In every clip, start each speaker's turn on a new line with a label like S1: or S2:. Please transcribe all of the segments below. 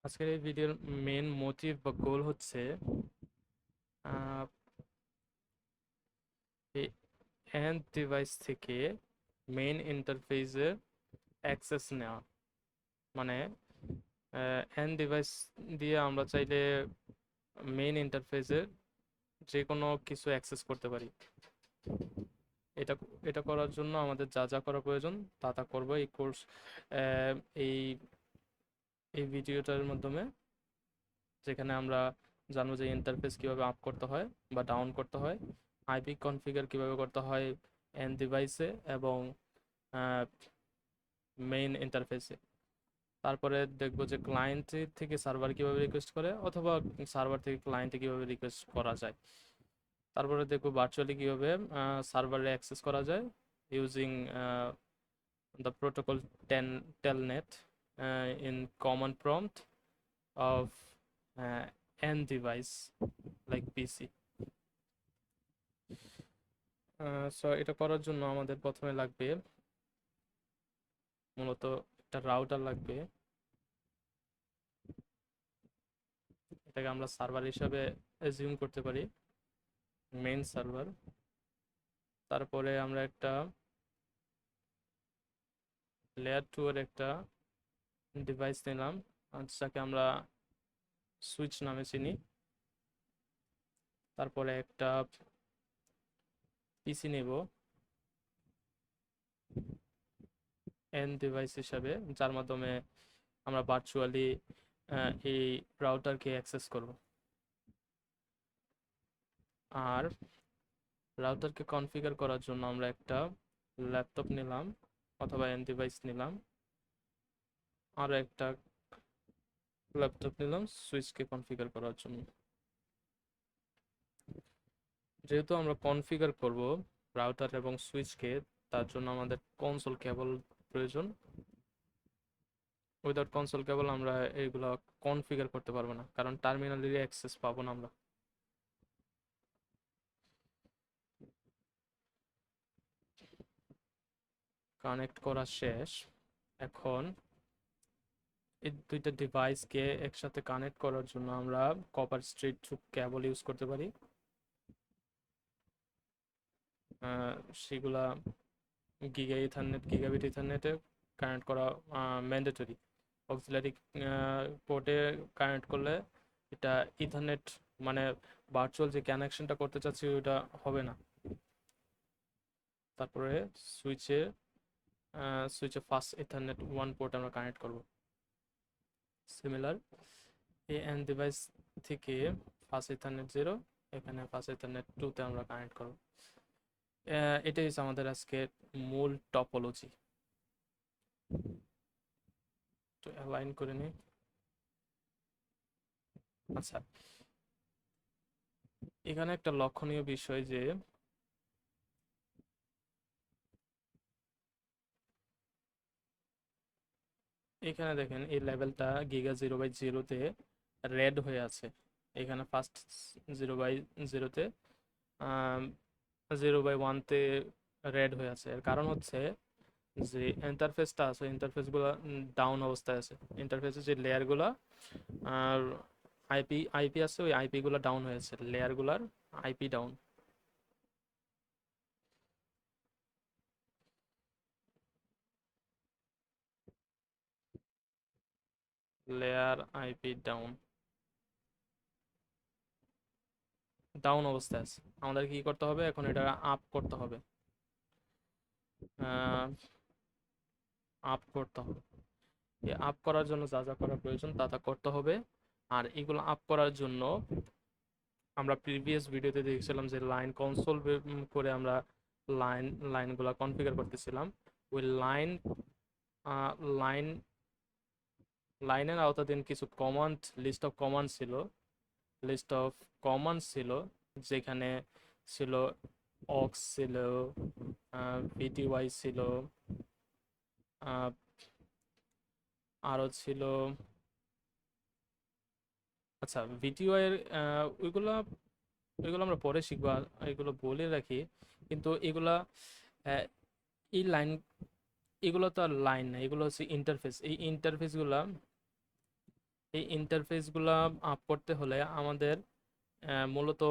S1: আজকের এই ভিডিওর মেন মোটিভ বা গোল হচ্ছে আহ, এই এন্ড ডিভাইস থেকে মেইন ইন্টারফেসের অ্যাক্সেস নেওয়া। মানে এন্ড ডিভাইস দিয়ে আমরা চাইলে মেইন ইন্টারফেসের যে কোনো কিছু অ্যাক্সেস করতে পারি। এটা এটা করার জন্য আমাদের যা যা করা প্রয়োজন তা করবো এই কোর্স, এই এই ভিডিওটার মাধ্যমে, যেখানে আমরা জানবো যে ইন্টারফেস কিভাবে আপ করতে হয় বা ডাউন করতে হয়, আইপি কনফিগার কিভাবে করতে হয় এন্ড ডিভাইসে এবং মেইন ইন্টারফেসে। তারপরে দেখবো যে ক্লায়েন্ট থেকে সার্ভার কিভাবে রিকোয়েস্ট করে অথবা সার্ভার থেকে ক্লায়েন্টে কিভাবে রিকোয়েস্ট করা যায়। তারপরে দেখবো ভার্চুয়ালি কিভাবে সার্ভারে অ্যাক্সেস করা যায় using the protocol telnet in common prompt of end device like PC. So এটা করার জন্য আমাদের প্রথমে লাগবে মূলত একটা রাউটার লাগবে। এটাকে আমরা সার্ভার হিসাবে অ্যাজিউম করতে পারি, মেইন সার্ভার। তারপরে আমরা একটা লেয়ার টু এর একটা ডিভাইস নিলাম, যাকে আমরা সুইচ নামে চিনি। তারপরে একটা পিসি নেব এন ডিভাইস হিসাবে, যার মাধ্যমে আমরা ভার্চুয়ালি এই রাউটারকে অ্যাক্সেস করব। আর রাউটারকে কনফিগার করার জন্য আমরা একটা ল্যাপটপ নিলাম অথবা এন ডিভাইস নিলাম, আরও একটা ল্যাপটপ নিলাম সুইচকে কনফিগার করার জন্য। যেহেতু আমরা কনফিগার করব রাউটার এবং সুইচকে, তার জন্য আমাদের কনসোল কেবল প্রয়োজন। উইদাউট কনসোল কেবল আমরা এইগুলো কনফিগার করতে পারবো না, কারণ টার্মিনালেরই অ্যাক্সেস পাবো না আমরা। কানেক্ট করা শেষ। এখন এই দুইটা ডিভাইসকে একসাথে কানেক্ট করার জন্য আমরা কপার স্ট্রিট কেবল ইউজ করতে পারি। সেগুলা গিগাবিট ইথারনেটে কানেক্ট করা ম্যান্ডেটরি। অক্সিলারি পোর্টে কানেক্ট করলে এটা ইথারনেট, মানে ভার্চুয়াল যে কানেকশনটা করতে চাচ্ছি ওটা হবে না। তারপরে সুইচে সুইচে ফার্স্ট ইথারনেট ওয়ান পোর্ট আমরা কানেক্ট করব। সিমিলার এ এন ডিভাইস থেকে ফার্স্ট ইথারনেট জিরো, এখানে ফার্স্ট ইথারনেট টুতে আমরা কানেক্ট করব। এটাই হচ্ছে আমাদের আজকে মূল টপোলজি। তো অ্যালাইন করে নিই। আচ্ছা, এখানে একটা লক্ষণীয় বিষয় যে এখানে দেখেন এই লেভেলটা গিগা 0/0-তে রেড হয়ে আছে। এখানে ফার্স্ট 0/0-তে, 0/1-তে রেড হয়ে আছে। এর কারণ হচ্ছে যে ইন্টারফেসটা আছে, ইন্টারফেসগুলো ডাউন অবস্থায় আছে। ইন্টারফেসের যে লেয়ারগুলো আর আইপি আইপি আছে, ওই আইপি গুলো ডাউন হয়েছে, লেয়ারগুলার IP down. Layer IP down, down অবস্থায় আছে। আমাদের কি করতে হবে এখন? এটা আপ করতে হবে, আপ করতে হবে। এই আপ করার জন্য যা যা করা প্রয়োজন তা করতে হবে। আর এগুলো আপ করার জন্য আমরা প্রিভিয়াস ভিডিওতে দেখছিলাম যে লাইন কনসোল করে আমরা লাইন লাইনগুলো কনফিগার করতেছিলাম। ওই লাইন লাইনের আওতাধীন কিছু কমান্ড, লিস্ট অফ কমান্ড ছিল, যেখানে ছিল অক্স ছিল, ভিটিওয়াই ছিল, আরও ছিল। আচ্ছা, ভিডিও এর ওইগুলো ওইগুলো আমরা পরে শিখবো, এগুলো বলে রাখি। কিন্তু এগুলা আহ, এই লাইন, এগুলো তো আর লাইন না, এগুলো হচ্ছে ইন্টারফেস। এই ইন্টারফেসগুলা এই ইন্টারফেসগুলো আপ করতে হলে আমাদের মূলত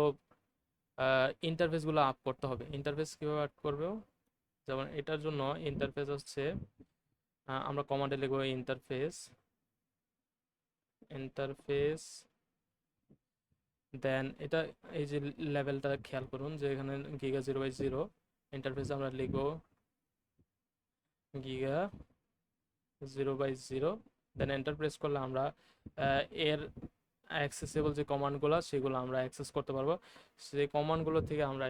S1: ইন্টারফেসগুলো আপ করতে হবে। ইন্টারফেস কীভাবে আপ করবো, যেমন এটার জন্য ইন্টারফেস হচ্ছে আমরা কমান্ডে লিখবো ইন্টারফেস, ইন্টারফেস দেন এটা এই যে লেভেলটা খেয়াল করুন যে এখানে গিগা 0/0, ইন্টারফেসে আমরা লিখবো গিগা 0/0, দেন এন্টার প্রেস করলে আমরা এর অ্যাক্সেসেবল যে কমান্ডগুলো সেগুলো আমরা অ্যাক্সেস করতে পারবো। সেই কমান্ডগুলো থেকে আমরা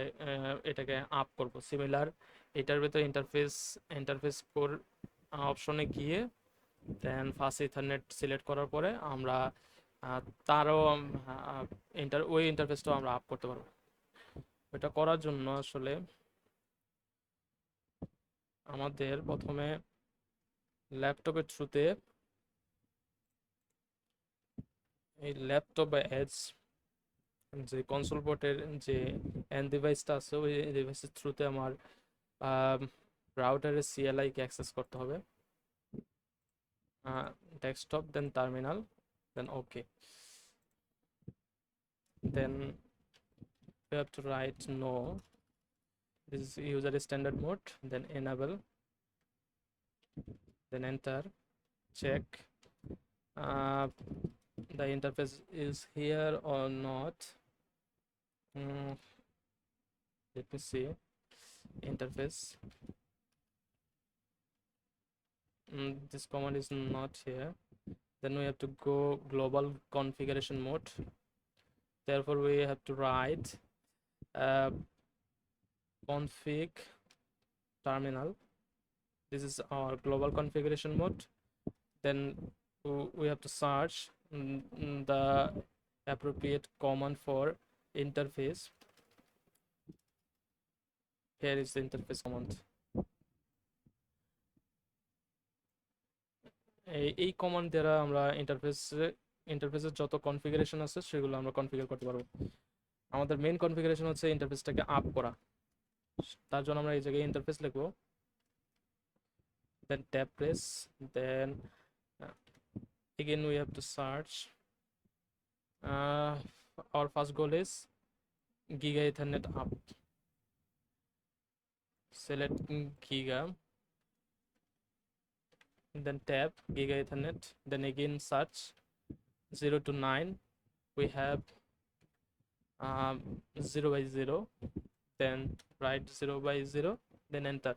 S1: এটাকে আপ করব। সিমিলার এটার ভিতরে ইন্টারফেস কোর অপশনে গিয়ে দেন ফাস্ট ইথারনেট সিলেক্ট করার পরে আমরা তারও ওই ইন্টারফেসটাও আমরা আপ করতে পারবো। এটা করার জন্য আসলে আমাদের প্রথমে ল্যাপটপের থ্রুতে এই ল্যাপটপ বা এজ যে কনসোল পোর্টের যে এন্ড ডিভাইসটা আছে ওই ডিভাইসের থ্রুতে আমার রাউটারের সিএলআই কে অ্যাক্সেস করতে হবে। Desktop then terminal then okay, then we have to write no, this is user standard mode, then enable, then enter, check uh, the interface is here or not. Let me see interface. This command is not here. Then we have to go global configuration mode. Therefore we have to write config terminal. This is our global configuration mode. Then we have to search the appropriate command for interface. Here is the interface command. এই command দ্বারা আমরা ইন্টারফেসের যত configuration আছে সেগুলো আমরা configure করতে পারবো। আমাদের মেইন কনফিগারেশন হচ্ছে ইন্টারফেসটাকে আপ করা। তার জন্য আমরা এই জায়গায় ইন্টারফেস লিখবো, then tab press, then again we have to search. Our first goal is Giga Ethernet up. Select Giga, then tab Giga Ethernet, then again search 0 to 9. We have 0/0, then write 0/0, then enter.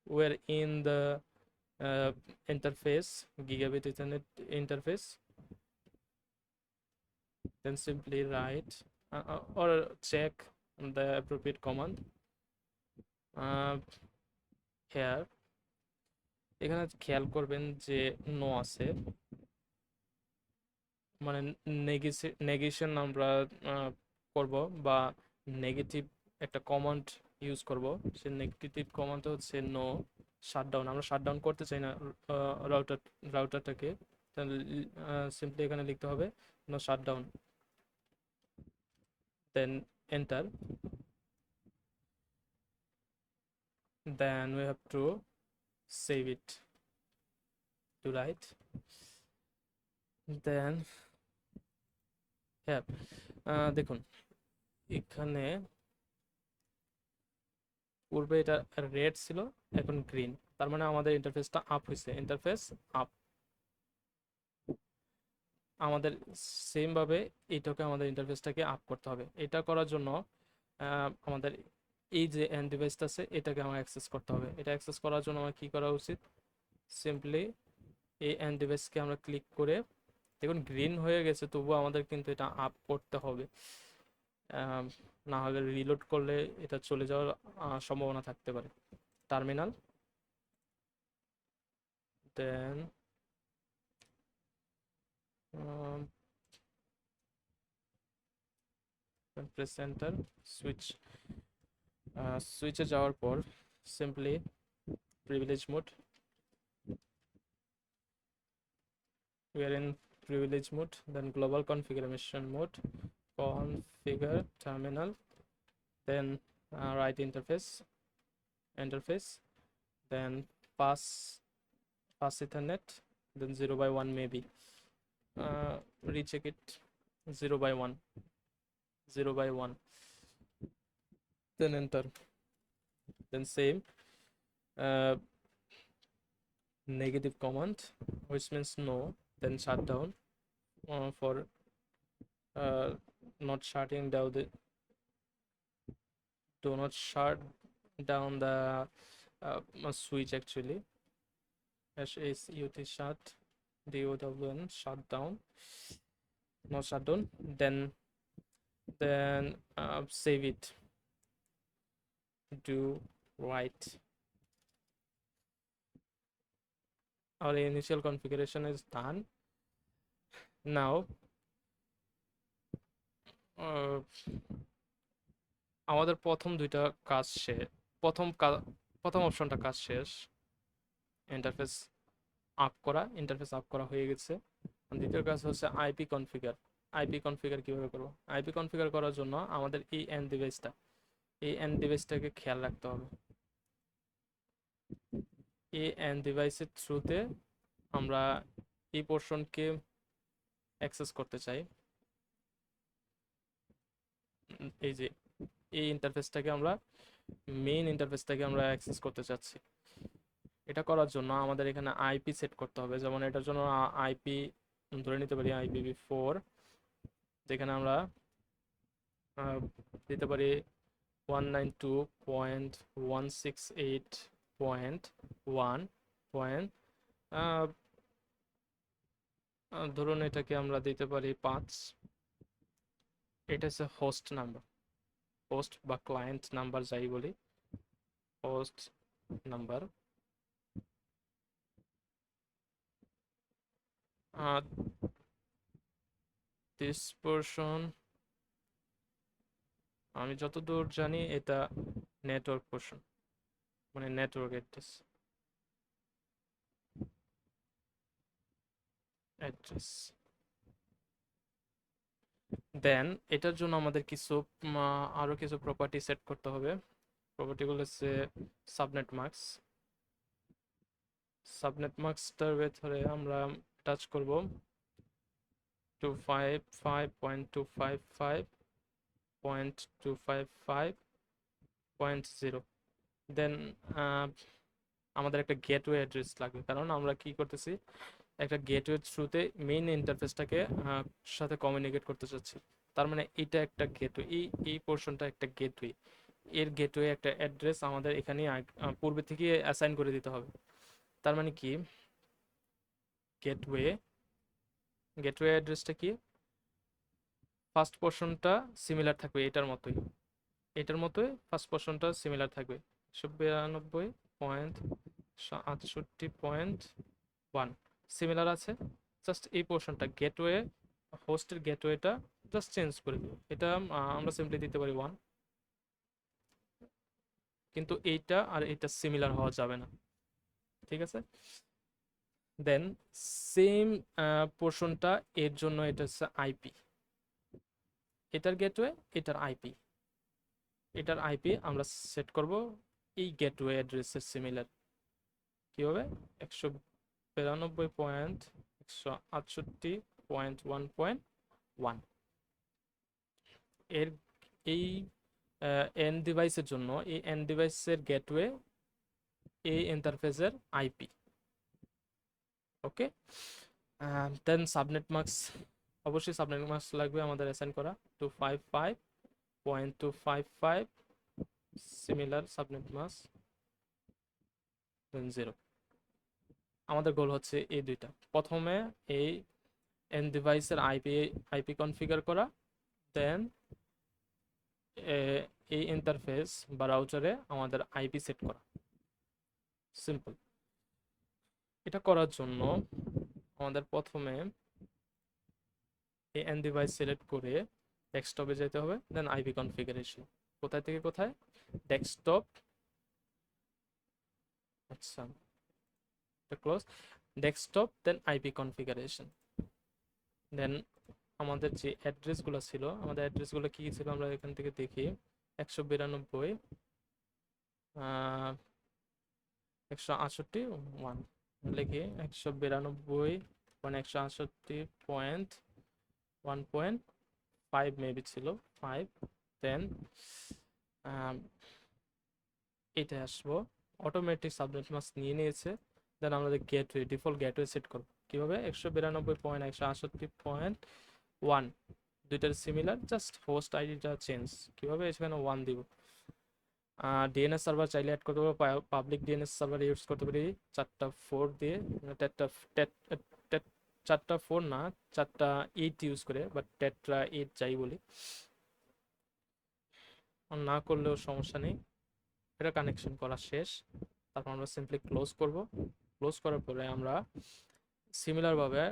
S1: We're in the interface, Gigabit Ethernet interface. Then simply write or check the appropriate command here. এখানে খেয়াল করবেন যে no আছে, মানে negation আমরা করব বা negative একটা কমান্ড ইউজ করব। সেই নেগেটিভ কমান্ড হচ্ছে নো শাটডাউন। আমরা শাটডাউন করতে চাই না রাউটারটাকে, তাহলে সিম্পলি এখানে লিখতে হবে no shutdown, then enter. Then we have to save it to write. Then হ্যাঁ দেখুন এখানে পূর্বে এটা রেড ছিল, এখন গ্রিন, তার মানে আমাদের ইন্টারফেসটা আপ হয়েছে। Interface up. আমাদের সেম ভাবে এইটাকে আমাদের ইন্টারফেসটাকে আপ করতে হবে। এটা করার জন্য আমাদের এই যে এন্ড ডিভাইসটা আছে এটাকে আমার অ্যাক্সেস করতে হবে। এটা অ্যাক্সেস করার জন্য আমার কি করা উচিত, সিম্পলি এই এন্ড ডিভাইসকে আমরা ক্লিক করে, দেখুন গ্রিন হয়ে গেছে, তবুও আমাদের কিন্তু এটা আপ করতে হবে, না হলে রিলোড করলে এটা চলে যাওয়ার সম্ভাবনা থাকতে পারে। টার্মিনাল, দেন প্রেস এন্টার, সুইচে যাওয়ার পর simply privilege mode, we are in privilege mode, then global configuration mode, configure terminal, then write interface, then pass ethernet, then 0 by 1 maybe. Recheck it. 0 by 1, 0 by 1, then enter, then same uh, negative command, which means no, then shut down for not shutting down the, do not shut down the switch actually. SHUT shut, DOWN shut down, not shut down, then save it, do right. Our initial configuration is done. Now আমাদের প্রথম দুইটা কাজ শেষ, প্রথম অপশনটা কাজ শেষ, interface up করা হয়ে গেছে। দ্বিতীয় কাজ হচ্ছে আইপি কনফিগার কিভাবে করব। আইপি কনফিগার করার জন্য আমাদের এই এন্ড ডিভাইসটাকে খেয়াল রাখতে হবে। এই এন্ড ডিভাইসের থ্রুতে আমরা এই পোর্শনকে অ্যাক্সেস করতে চাই। এই যে এই ইন্টারফেসটাকে আমরা মেইন ইন্টারফেসটাকে আমরা অ্যাক্সেস করতে চাচ্ছি। এটা করার জন্য আমাদের এখানে আইপি সেট করতে হবে। যেমন এটার জন্য আইপি ধরে নিতে পারি IPv4, যেখানে আমরা দিতে পারি 192.168.1. ধরুন এটাকে আমরা দিতে পারি 5। এটা হচ্ছে হোস্ট নাম্বার, হোস্ট বা ক্লায়েন্ট নাম্বার যাই বলি, হোস্ট নাম্বার। দিস পোর্শন আমি যতদূর জানি এটা নেটওয়ার্ক পোর্শন, মানে নেটওয়ার্ক অ্যাড্রেস। দেন এটার জন্য আমাদের কিছু আরো কিছু প্রপার্টি সেট করতে হবে। প্রপার্টিগুলো হচ্ছে সাবনেট মাস্কটার ভেতরে আমরা টাচ করব 255.255.255.0। দেন আমাদের একটা গেটওয়ে অ্যাড্রেস লাগবে, কারণ আমরা কি করতেছি, একটা গেটওয়ে থ্রুতে মেইন ইন্টারফেসটাকে সাথে কমিউনিকেট করতে চাচ্ছি। তার মানে এটা একটা গেটওয়ে, এই পোর্শনটা একটা গেটওয়ে। এর গেটওয়ে একটা অ্যাড্রেস আমাদের এখানে পূর্বে থেকে অ্যাসাইন করে দিতে হবে। তার মানে কি, গেটওয়ে অ্যাড্রেসটা কি, ফার্স্ট পোর্শনটা সিমিলার থাকবে এটার মতোই ফার্স্ট পোর্শনটা সিমিলার থাকবে 192.68.1 সিমিলার আছে। জাস্ট এই পোর্শনটা গেটওয়ে, হোস্টের গেটওয়েটা জাস্ট চেঞ্জ করে দিই। এটা আমরা সিম্পলি দিতে পারি 1, কিন্তু এইটা আর এটা সিমিলার হওয়া যাবে না, ঠিক আছে। দেন সেম পোর্শনটা এর জন্য এটা হচ্ছে আইপি, এটার গেটওয়ে, এটার আইপি আমরা সেট করব এই গেটওয়ে অ্যাড্রেসের সিমিলার। কিভাবে, 192.168.1.1। এর এই এন্ড ডিভাইসের জন্য এই এন্ড ডিভাইসের গেটওয়ে এই ইন্টারফেসের আইপি। ওকে, দেন সাবনেট মাস্ক, অবশ্যই সাবনেট মাস্ক লাগবে আমাদের অ্যাসাইন করা 255.255 সিমিলার সাবনেট মাস্ক, দেন 0। আমাদের গোল হচ্ছে এই দুইটা, প্রথমে এই এন্ড ডিভাইসের আইপি কনফিগার করা, দেন এই ইন্টারফেস বা রাউটারে আমাদের আইপি সেট করা, সিম্পল। এটা করার জন্য আমাদের প্রথমে এই এন্ড ডিভাইস সিলেক্ট করে ডেস্কটপে যেতে হবে, দেন আইপি কনফিগারেশন। কোথায় থেকে কোথায়, ডেস্কটপ, আচ্ছা এটা ক্লোজ, ডেস্কটপ, দেন আইপি কনফিগারেশন। দেন আমাদের যে অ্যাড্রেসগুলো ছিল, আমাদের অ্যাড্রেসগুলো কি ছিল আমরা এখান থেকে দেখি, 192.168.1, লিখি 192.168.1.5 মেবি ছিল 5, দেন এটা আসবো, অটোমেটিক সাবনেট মাস্ক নিয়ে নিয়েছে। দেন আমাদের গেটওয়ে, ডিফল্ট গেটওয়ে সেট করবো কিভাবে, 192.168.1, দুইটার সিমিলার, জাস্ট হোস্ট আইডিটা চেঞ্জ কিভাবে, এখানে 1 দিব। ডিএনএস সার্ভার চাইলে অ্যাড করতে পারবো, পাবলিক ডিএনএস সার্ভার ইউজ করতে পারি 4টা 4 দিয়ে, চারটা 4 না 4টা 8 ইউজ করে, বাট টেট্রা 8 যাই বলি, না করলেও সমস্যা নেই। এটা কানেকশন করা শেষ, তারপর আমরা সিম্পলি ক্লোজ করব। ক্লোজ করার পরে আমরা সিমিলারভাবে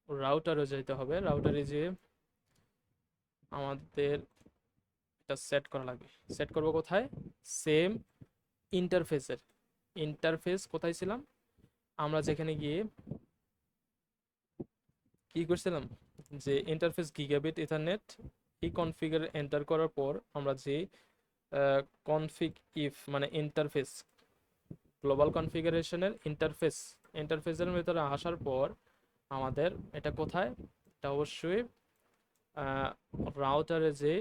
S1: রাউটারে যেতে হবে। রাউটারে যে আমাদের এটা সেট করা লাগবে। সেট করব কোথায়, সেম ইন্টারফেসের, ইন্টারফেস কোথায় ছিলাম আমরা, যেখানে গিয়ে কি করছিলাম, যে ইন্টারফেস গিগাবিট ইথারনেট, এই কনফিগার এন্টার করার পর আমরা যে কনফিগ ইফ মানে ইন্টারফেস, গ্লোবাল কনফিগারেশনের ইন্টারফেসের ভিতরে আসার পর আমাদের এটা কোথায়, এটা অবশ্যই রাউটারে যে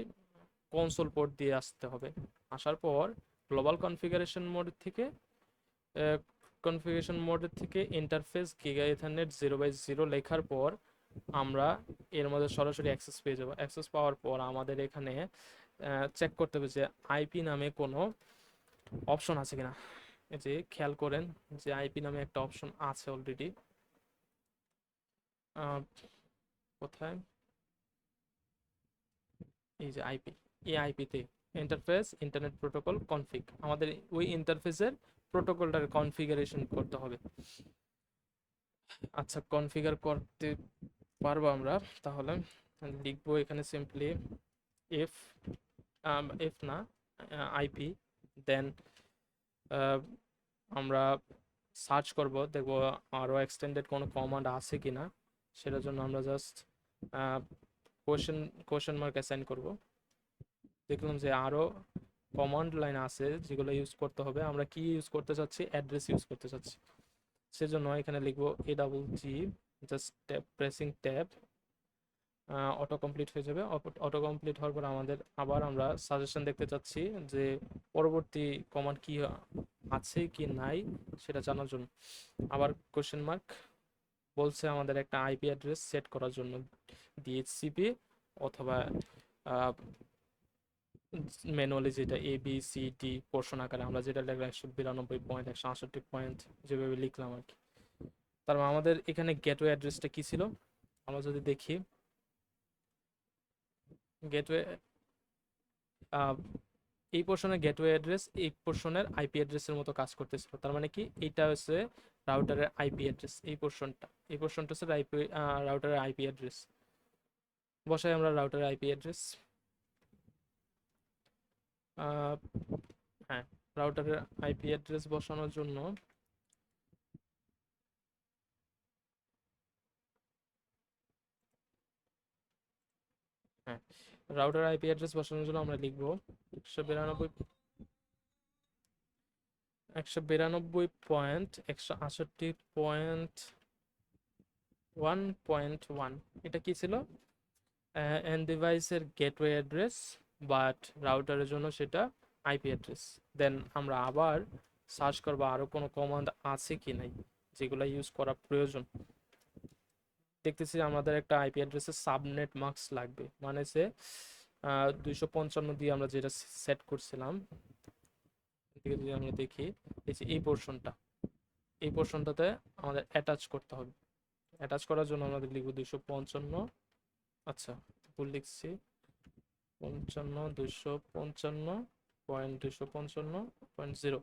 S1: কনসোল পোর্ট দিয়ে আসতে হবে। আসার পর গ্লোবাল কনফিগারেশন মোডের থেকে ইন্টারফেস গিগা ইথারনেট 0/0 লেখার পর আমরা এর মধ্যে সরাসরি অ্যাক্সেস পেয়ে যাবো। অ্যাক্সেস পাওয়ার পর আমাদের এখানে চেক করতে হবে যে আইপি নামে কোনো অপশন আছে কিনা। এই যে খেয়াল করেন যে আইপি নামে একটা অপশন আছে অলরেডি, কোথায়, এই যে আইপি, এই আইপিতে ইন্টারফেস ইন্টারনেট প্রোটোকল কনফিগ, আমাদের ওই ইন্টারফেসের প্রোটোকলটার কনফিগারেশন করতে হবে। আচ্ছা, কনফিগার করতে পারবো আমরা, তাহলে লিখবো এখানে সিম্পলি এফ, এফ না আইপি, দেন আমরা সার্চ করব, দেখবো আরও এক্সটেন্ডেড কোনো কমান্ড আছে কিনা। সেটার জন্য আমরা জাস্ট কোশ্চেন মার্ক অ্যাসাইন করব। দেখলাম যে আরও কমান্ড লাইন আছে যেগুলো ইউজ করতে হবে। আমরা কি ইউজ করতে চাচ্ছি, অ্যাড্রেস ইউজ করতে চাচ্ছি, সেজন্য এখানে লিখবো AGG, just pressing tab, auto complete হয়ে যাবে। অটো কমপ্লিট হওয়ার পর আমাদের আবার আমরা সাজেশন দেখতে চাচ্ছি যে পরবর্তী কমান্ড কি আছে কি নাই সেটা জানার জন্য আবার কোশ্চেন মার্ক বলছে আমাদের একটা আইপি অ্যাড্রেস সেট করার জন্য, ডিএইচসিপি অথবা ম্যানুয়ালি যেটা ABCD পোর্শন আকারে আমরা যেটা লিখলাম 192.168 যেভাবে লিখলাম আর কি। তারপর আমাদের এখানে গেটওয়ে অ্যাড্রেসটা কি ছিল, আমরা যদি দেখি গেটওয়ে, এই পোর্শনের গেটওয়ে অ্যাড্রেস এই পোর্শনের আইপি অ্যাড্রেসের মতো কাজ করতেছিল। তার মানে কি, এইটা হচ্ছে রাউটারের আইপি অ্যাড্রেস, এই পোর্শনটা হচ্ছে রাউটারের আইপি অ্যাড্রেস। বসাই আমরা রাউটারের আইপি অ্যাড্রেস, হ্যাঁ, রাউটারের আইপি অ্যাড্রেস বসানোর জন্য হ্যাঁ, রাউটার আইপি অ্যাড্রেস বসানোর জন্য আমরা লিখবো 192.168.1.1, এটা কি ছিল, এন্ড ডিভাইসের গেটওয়ে অ্যাড্রেস, বাট রাউটারের জন্য সেটা আইপি অ্যাড্রেস। দেন আমরা আবার সার্চ করবো আরও কোনো কমান্ড আছে কি নাই যেগুলো ইউজ করা প্রয়োজন। দেখতেছি আমাদের একটা আইপি অ্যাড্রেসের সাবনেট মাস্ক লাগবে, মানে সে 255 দিয়ে আমরা যেটা সেট করছিলাম, এদিকে যদি আমরা দেখি এই যে এই পোর্শনটাতে আমাদের অ্যাটাচ করতে হবে। অ্যাটাচ করার জন্য আমাদের লিখবো 255, আচ্ছা ভুল লিখছি, 255.255.0,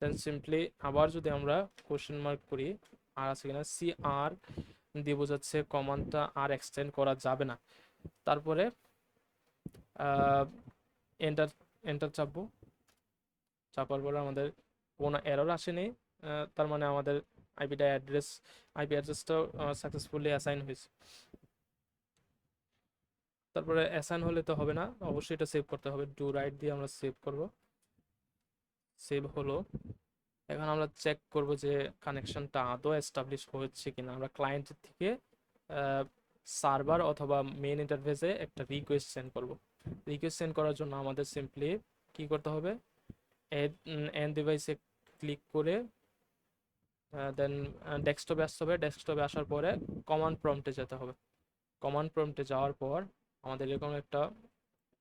S1: দেন সিম্পলি আবার যদি আমরা কোশ্চেন মার্ক করি আর আছে কিনা, CR দিয়ে বোঝাচ্ছে কমান্ডটা আর এক্সটেন্ড করা যাবে না। তারপরে এন্টার এন্টার চাপবো, চাপার পরে আমাদের কোনো এরর আসেনি, তার মানে আমাদের আইপি অ্যাড্রেসটাও সাকসেসফুলি অ্যাসাইন হয়েছে। তারপরে অ্যাসাইন হলে তো হবে না, অবশ্যই এটা সেভ করতে হবে, ডু রাইট দিয়ে আমরা সেভ করব। সেভ হলো, এখন আমরা চেক করব যে কানেকশনটা আদৌ এস্টাবলিশ হচ্ছে কিনা। আমরা ক্লায়েন্টের থেকে সার্ভার অথবা মেইন ইন্টারফেসে একটা রিকোয়েস্ট সেন্ড করব। রিকোয়েস্ট সেন্ড করার জন্য আমাদের সিম্পলি কি করতে হবে, এন্ড ডিভাইসে ক্লিক করে দেন ডেস্কটপে আসতে হবে। ডেস্কটপে আসার পরে কমান্ড প্রম্পটে যেতে হবে। কমান্ড প্রম্পটে যাওয়ার পর আমাদের এরকম একটা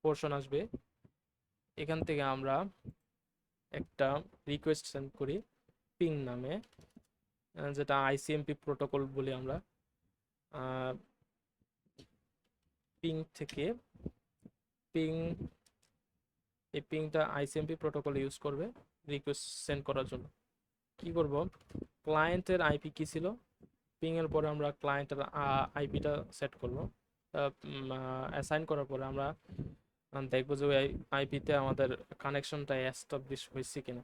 S1: পোর্শন আসবে। এখান থেকে আমরা একটা রিকোয়েস্ট সেন্ড করি পিং নামে, যেটা আইসিএমপি প্রোটোকল বলি আমরা। পিং থেকে পিং এই পিংটা আইসিএমপি প্রোটোকল ইউজ করবে রিকোয়েস্ট সেন্ড করার জন্য। কি করব, ক্লায়েন্টের আইপি কি ছিল, পিং এর পরে আমরা ক্লায়েন্টের আইপিটা সেট করব। অ্যাসাইন করার পরে আমরা দেখবো যে ওই আইপিতে আমাদের কানেকশনটা এস্টাবলিশ হয়েছে কিনা।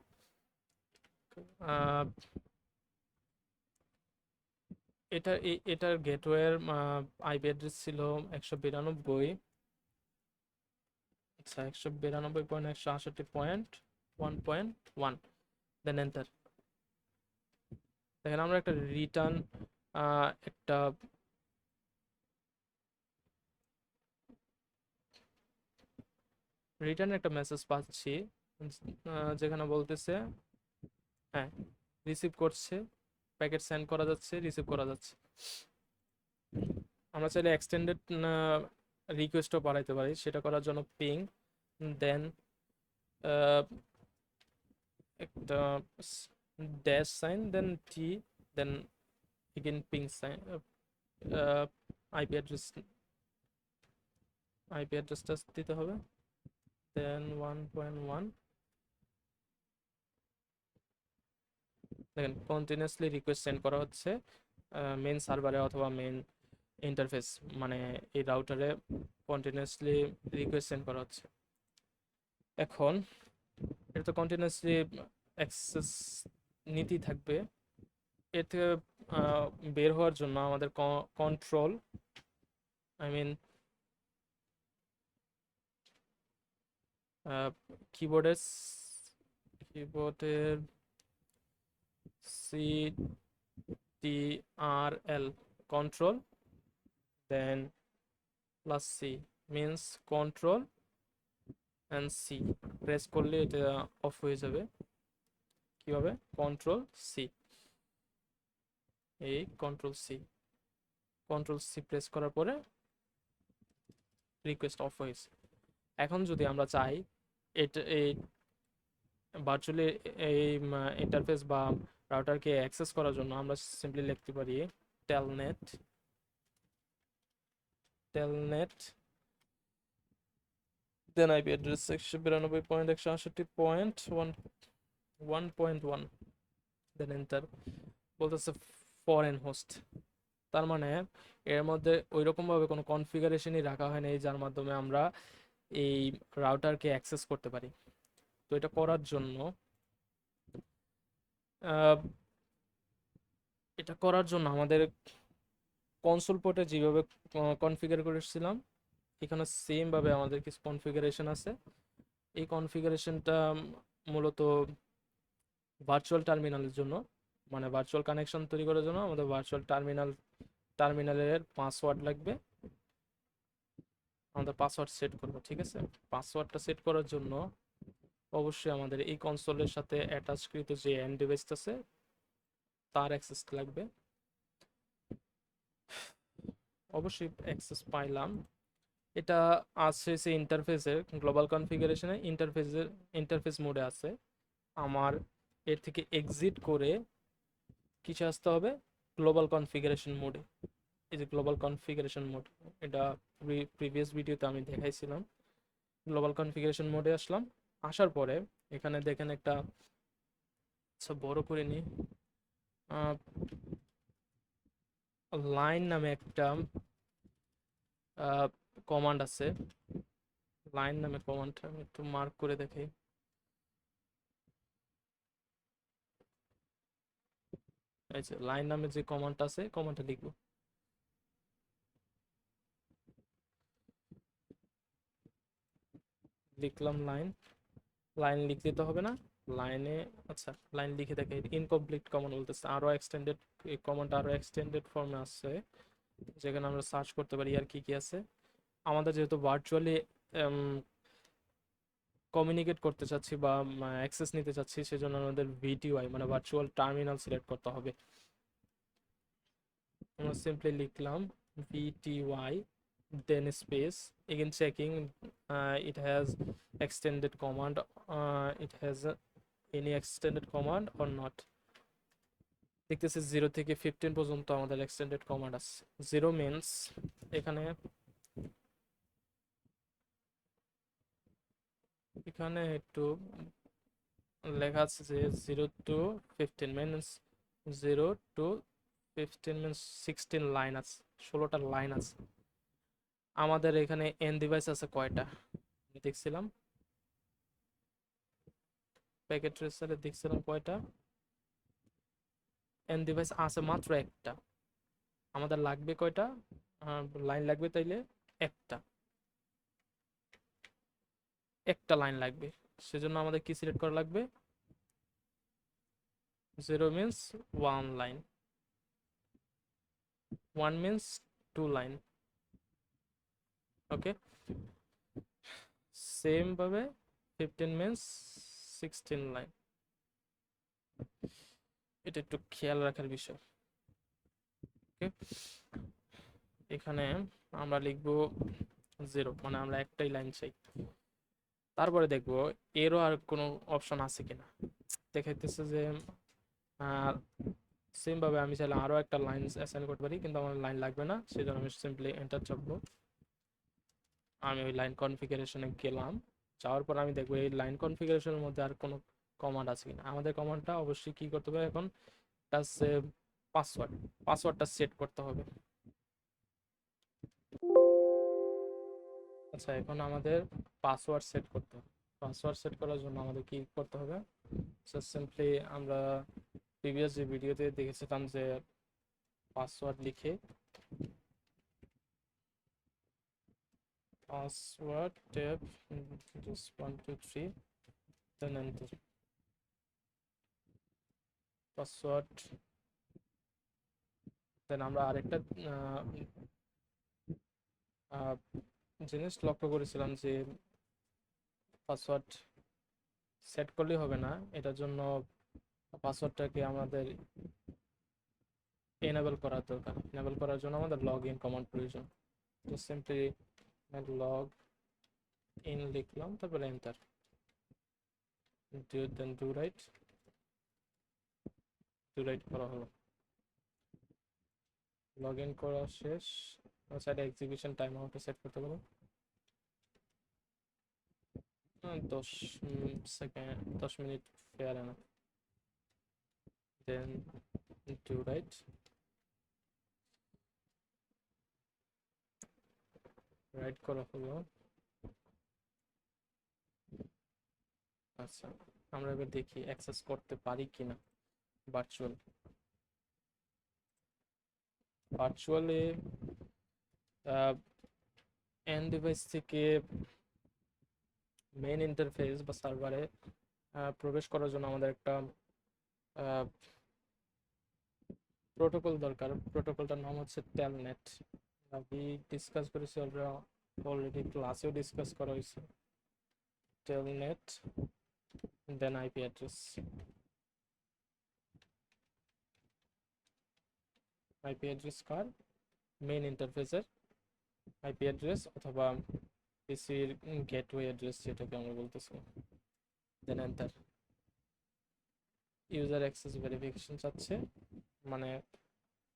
S1: এটার গেটওয়ের আইপি অ্যাড্রেস ছিল 192, আচ্ছা 192.168.1.1, দেন এন্টার। দেখেন আমরা একটা একটা রিটার্ন একটা মেসেজ পাচ্ছি, যেখানে বলতেছে হ্যাঁ রিসিভ করছে, প্যাকেট সেন্ড করা যাচ্ছে, রিসিভ করা যাচ্ছে। আমরা চাইলে এক্সটেন্ডেড রিকোয়েস্টও বাড়াইতে পারি। সেটা করার জন্য পিং দেন একটা dash sign then T then again ping sign, IP অ্যাড্রেসটা দিতে হবে, দেন 1.1। দেখেন কন্টিনিউয়াসলি রিকোয়েস্ট সেন্ড করা হচ্ছে মেন সার্ভারে অথবা মেন ইন্টারফেস, মানে এই রাউটারে কন্টিনিউয়াসলি রিকোয়েস্ট সেন্ড করা হচ্ছে। এখন এটা তো কন্টিনিউয়াসলি অ্যাক্সেস নীতি থাকবে। এর থেকে বের হওয়ার জন্য আমাদের কন্ট্রোল আই মিন কিবোর্ডের CTRL control then plus C means control and C press করলে এটা অফ হয়ে যাবে। কিভাবে, কন্ট্রোল সি, এই কন্ট্রোল সি প্রেস করার পরে রিকোয়েস্ট অফ হয়েছে। এখন যদি আমরা চাই এটা এই ভার্চুয়ালি এই ইন্টারফেস বা রাউটারকে অ্যাক্সেস করার জন্য আমরা সিম্পলি লিখতে পারি টেলনেট দেন আইপি অ্যাড্রেস 192.168.1.1 দেন এন্টার। বলতেছে ফরেন হোস্ট, তার মানে এর মধ্যে ওইরকমভাবে কোনো কনফিগারেশনই রাখা হয় নাই যার মাধ্যমে আমরা এই রাউটারকে অ্যাক্সেস করতে পারি। তো এটা করার জন্য আমাদের কনসোল পোর্টে যেভাবে কনফিগার করেছিলাম এখানে সেম ভাবে আমাদের কিছু কনফিগারেশন আছে। এই কনফিগারেশনটা মূলত ভার্চুয়াল টার্মিনালের জন্য, মানে ভার্চুয়াল কানেকশন তৈরি করার জন্য আমাদের ভার্চুয়াল টার্মিনালের পাসওয়ার্ড লাগবে। আমাদের পাসওয়ার্ড সেট করব, ঠিক আছে। পাসওয়ার্ডটা সেট করার জন্য অবশ্যই আমাদের এই কনসোলের সাথে অ্যাটাচকৃত যে এন্ড ডিভাইস আছে তার অ্যাক্সেস লাগবে। অবশ্যই অ্যাক্সেস পাইলাম। এটা আছে সে ইন্টারফেসের গ্লোবাল কনফিগারেশনে, ইন্টারফেস মোডে আছে। আমার এর থেকে এক্সিট করে কিছু আসতে হবে গ্লোবাল কনফিগারেশন মোডে। এই যে গ্লোবাল কনফিগারেশন মোড, এটা প্রিভিয়াস ভিডিওতে আমি দেখাইছিলাম। গ্লোবাল কনফিগারেশন মোডে আসলাম। আসার পরে এখানে দেখেন একটা, আচ্ছা বড় করে নি, লাইন নামে একটা কমান্ড আছে। লাইন নামে কমান্ডটা আমি একটু মার্ক করে দেখাই। এই যে লাইন নামে যে কমান্ডটা আছে কমান্ডটা লিখবো। লিখলাম লাইন লিখতে তো হবে না, লাইনে, আচ্ছা লাইন লিখে দেখে ইনকমপ্লিট কমান্ড বলতেছে, আরো এক্সটেন্ডেড, এই কমান্ড আরো এক্সটেন্ডেড ফর্মে আছে, যেখানে আমরা সার্চ করতে পারি আর কি কি আছে। আমাদের যেহেতু ভার্চুয়ালি কমিউনিকেট করতে চাচ্ছি বা অ্যাক্সেস নিতে চাচ্ছি, সেজন্য আমাদের ভিটিওয়াই মানে ভার্চুয়াল টার্মিনাল সিলেক্ট করতে হবে। আমরা সিম্পলি লিখলাম ভিটিওয়াই, then space, again checking it has extended command, it has any extended command or not। দেখতেছি 0 থেকে 15 পর্যন্ত আমাদের এক্সটেন্ডেড কমান্ড আছে। 0 মিনস এখানে এখানে একটু লেখা আছে যে 0 to 15 means 0 to 15 means 16 line আছে, 16টা লাইন আছে। আমাদের এখানে এন ডিভাইস আছে কয়টা দেখছিলাম, প্যাকেট ট্রেসারে দেখছিলাম কয়টা এন ডিভাইস আছে, মাত্র একটা। আমাদের লাগবে কয়টা লাইন লাগবে, তাইলে একটা, একটা লাইন লাগবে। সেজন্য আমাদের কি সিলেক্ট করা লাগবে, 0 মিনস 1 লাইন, 1 মিনস 2 লাইন। ওকে, সেম ভাবে 15 মিনস 16 লাইন। এটা একটু খেয়াল রাখার বিষয়। ওকে, এখানে আমরা লিখব 0, মানে আমরা একটাই লাইন চাই। তারপরে দেখবো এরও আর কোনো অপশন আছে কিনা, দেখাইতেছে যে সেম ভাবে আমি চাইলে আরো একটা লাইন অ্যাসাইন করতে পারি, কিন্তু আমার লাইন লাগবে না, সেজন্য আমি সিম্পলি এন্টার চাপবো। আমি ওই লাইন কনফিগারেশনে গেলাম, যাওয়ার পর আমি দেখবো এই লাইন কনফিগারেশনের মধ্যে আর কোনো কমান্ড আছে কিনা। আমাদের কমান্ডটা অবশ্যই কি করতে হবে এখন, পাসওয়ার্ড, পাসওয়ার্ডটা সেট করতে হবে। আচ্ছা, এখন আমাদের পাসওয়ার্ড সেট করতে হবে। পাসওয়ার্ড সেট করার জন্য আমাদের কি করতে হবে, সিম্পলি আমরা প্রিভিয়াস যে ভিডিওতে দেখেছিলাম যে পাসওয়ার্ড লিখে password tab just 1 2 3 then enter password. Then আমরা আরেকটা জিনিস লক্ষ্য করেছিলাম যে পাসওয়ার্ড সেট করলেই হবে না, এটার জন্য পাসওয়ার্ডটাকে আমাদের এনেবল করার দরকার। এনেবল করার জন্য আমাদের লগ ইন কমান্ড প্রয়োজন। তো সিম্পলি লগ ইন লিখলাম, তারপরে এন্টার, দেন ডু রাইট করা হলো। লগ ইন করা শেষ। সাইডে এক্সিকিউশন টাইম আউটে সেট করতে পারো 10 second, 10 minute fair enough. Then do write করা হলো। আচ্ছা, আমরা এবার দেখি অ্যাক্সেস করতে পারি কিনা ভার্চুয়ালি এন্ড ডিভাইস থেকে মেইন ইন্টারফেস বা সার্ভারে প্রবেশ করার জন্য আমাদের একটা প্রোটোকল দরকার। প্রোটোকলটার নাম হচ্ছে টেলনেট। আমি ডিসকাস করেছি অলরেডি, ক্লাসেও ডিসকাস করা হয়েছে। Telnet then IP address, IP address কার, মেইন ইন্টারফেসের আইপি অ্যাড্রেস অথবা পিসির গেটওয়ে অ্যাড্রেস যেটাকে আমরা বলতেছি। Then enter. User access verification চাচ্ছে, মানে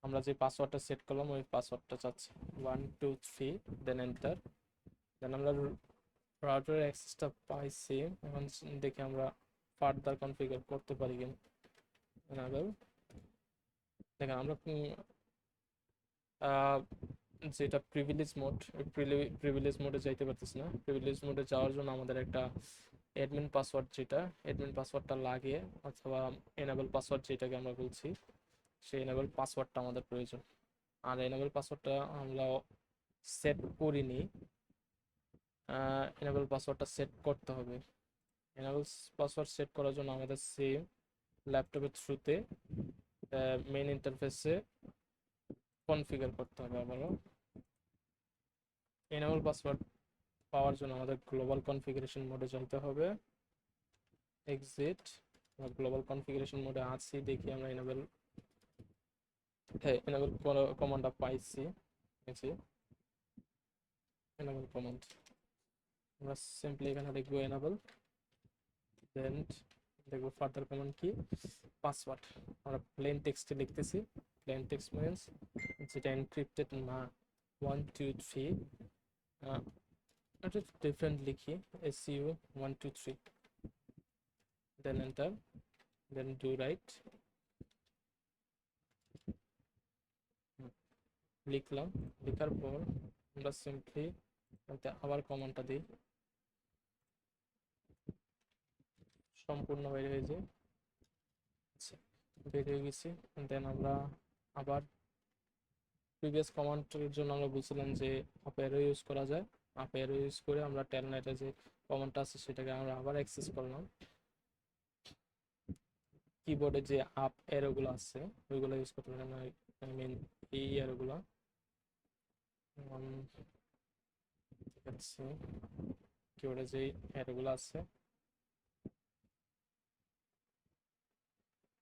S1: আমরা যে পাসওয়ার্ডটা সেট করলাম ওই পাসওয়ার্ডটা চাচ্ছে 1 2 3, দেন এন্টার। দেন আমরা রাউটারের অ্যাক্সেসটা পাইছি, এখন দেখি আমরা ফার্দার কনফিগার করতে পারি কিনা। এনাবেল, দেখেন আমরা যেটা প্রিভিলেজ মোড, প্রিভিলেজ মোডে যাইতে পারতেছি না। প্রিভিলেজ মোডে যাওয়ার জন্য আমাদের একটা অ্যাডমিন পাসওয়ার্ড, যেটা অ্যাডমিন পাসওয়ার্ডটা লাগে, অথবা এনাবেল পাসওয়ার্ড যেটাকে আমরা বলছি, সেই এনাবেল পাসওয়ার্ডটা আমাদের প্রয়োজন। আর এনাবেল পাসওয়ার্ডটা আমরা সেট করিনি, এনাবেল পাসওয়ার্ডটা সেট করতে হবে। এনেবল পাসওয়ার্ড সেট করার জন্য আমাদের সেম ল্যাপটপের থ্রুতে মেইন ইন্টারফেসে কনফিগার করতে হবে। আবারও এনেবল পাসওয়ার্ড পাওয়ার জন্য আমাদের গ্লোবাল কনফিগারেশন মোডে যেতে হবে। এক্সিট, গ্লোবাল কনফিগারেশন মোডে আছি, দেখি আমরা এনেবল, হ্যাঁ এনেবল কমান্ডটা পাইছি। এনেবল কমান্ড আমরা সিম্পলি এখানে লিখবো এনেবল, দেন দেখবো ফার্দার কমান্ড কি, পাসওয়ার্ড আমরা প্লেন টেক্সটে লিখতেছি। প্লেন টেক্সট মিনস যেটা এনক্রিপ্টেড না, 123 একটা ডিফারেন্ট লিখি, SU 123, then enter, then do write লিখলাম। লেখার পর আমরা সিম্পলি আবার কমান্ডটা দিই, সম্পূর্ণ বের হয়ে যায়। আচ্ছা, বের হয়ে গেছি। দেন আমরা আবার প্রিভিয়াস কমান্ডের জন্য আমরা বলছিলাম যে আপ অ্যারো ইউজ করা যায়। আপ অ্যারো ইউজ করে আমরা টেলনেটে যে কমান্ডটা আছে সেটাকে আমরা আবার অ্যাক্সেস করলাম। কিবোর্ডে যে আপ অ্যারোগুলো আছে ওইগুলো ইউজ করতে পারি না, আই মিন এই অ্যারোগুলো। ঠিক আছে, কিবোর্ডে যে অ্যারোগুলো আছে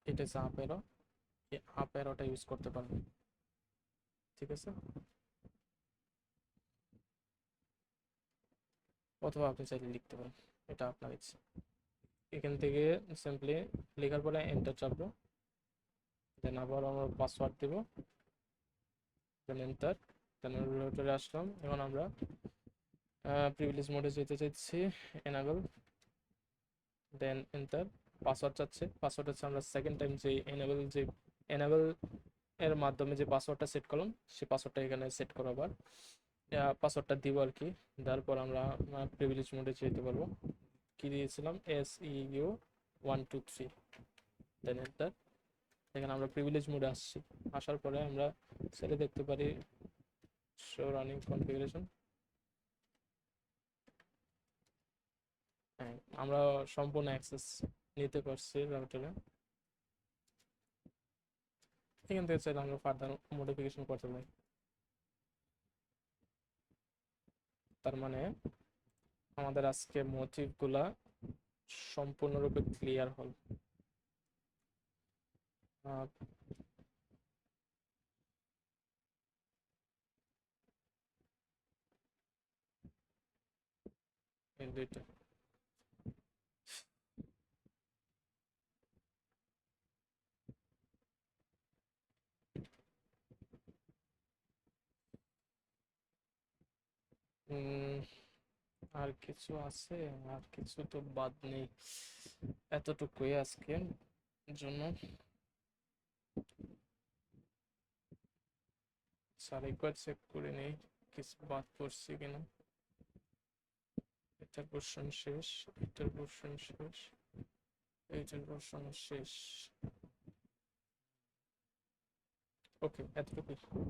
S1: এটা হচ্ছে আপ অ্যারো, এই আপ অ্যারোটা ইউজ করতে পারবেন। ঠিক আছে, অথবা আপনি চাইলে লিখতে পারেন, এটা আপনার ইচ্ছে। এখান থেকে সিম্পলি লেখার পরে এন্টার চাপবো, দেন আবার আমরা পাসওয়ার্ড দেব, দেন এন্টার, দেন রোটারে আসলাম। এখন আমরা প্রিভিলেজ মোডে যেতে চাইছি, এনাবেল, দেন এন্টার। পাসওয়ার্ড চাচ্ছে, পাসওয়ার্ড হচ্ছে আমরা সেকেন্ড টাইম যে এনাবেল এর মাধ্যমে যে পাসওয়ার্ডটা সেট করলাম সেই পাসওয়ার্ডটা এখানে সেট করো। আবার পাসওয়ার্ডটা দিব আর কি, তারপর আমরা প্রিভিলেজ মোডে যেতে পারবো। কি দিয়েছিলাম, SEU 123, দেন এন্টার। এখানে আমরা প্রিভিলেজ মোডে আসছি, আসার পরে আমরা সেটা দেখতে পারি শো রানিং কনফিগারেশন। হ্যাঁ, আমরা সম্পূর্ণ অ্যাক্সেস নিতে পারছি রাউটারে। এখান থেকে চাইলে আমরা ফার্দার মডিফিকেশন করতে পারি। তার মানে আমাদের আজকে মোটিভগুলা সম্পূর্ণরূপে ক্লিয়ার হল। এই দুইটা আর কিছু আছে, আর কিছু তো বাদ নেই, এতটুকুই আজকে জন্য। স্যার একবার চেক করে নেই কিছু বাদ পড়ছে কিনা। এটার পোর্শন শেষ, এটার পোর্শন শেষ, এইটার পোর্শন শেষ। ওকে, এতটুকুই।